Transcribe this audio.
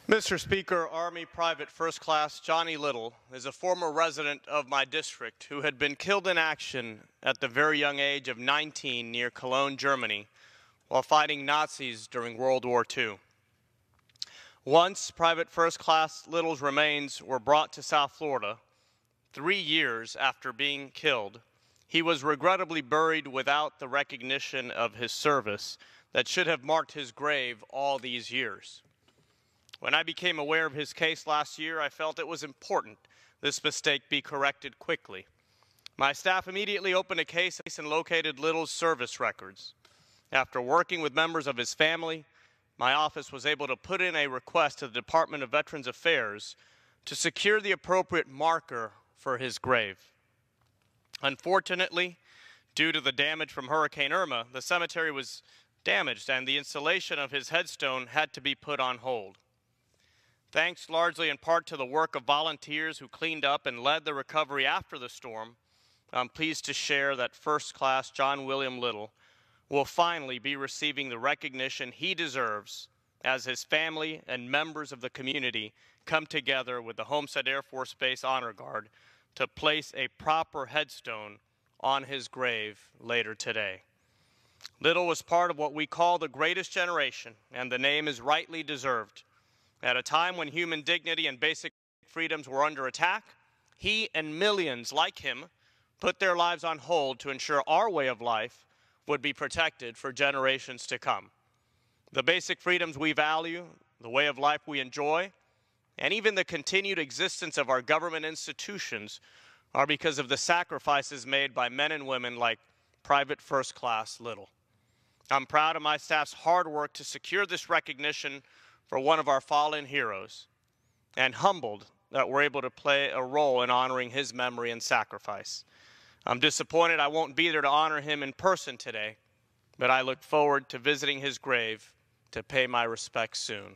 Mr. Speaker, Army Private First Class Johnny Little is a former resident of my district who had been killed in action at the very young age of 19 near Cologne, Germany, while fighting Nazis during World War II. Once Private First Class Little's remains were brought to South Florida, 3 years after being killed, he was regrettably buried without the recognition of his service that should have marked his grave all these years. When I became aware of his case last year, I felt it was important this mistake be corrected quickly. My staff immediately opened a case and located Little's service records. After working with members of his family, my office was able to put in a request to the Department of Veterans Affairs to secure the appropriate marker for his grave. Unfortunately, due to the damage from Hurricane Irma, the cemetery was damaged and the installation of his headstone had to be put on hold. Thanks largely in part to the work of volunteers who cleaned up and led the recovery after the storm, I'm pleased to share that First Class John William Little will finally be receiving the recognition he deserves as his family and members of the community come together with the Homestead Air Force Base Honor Guard to place a proper headstone on his grave later today. Little was part of what we call the greatest generation, and the name is rightly deserved. At a time when human dignity and basic freedoms were under attack, he and millions like him put their lives on hold to ensure our way of life would be protected for generations to come. The basic freedoms we value, the way of life we enjoy, and even the continued existence of our government institutions are because of the sacrifices made by men and women like Private First Class Little. I'm proud of my staff's hard work to secure this recognition for one of our fallen heroes, and humbled that we're able to play a role in honoring his memory and sacrifice. I'm disappointed I won't be there to honor him in person today, but I look forward to visiting his grave to pay my respects soon.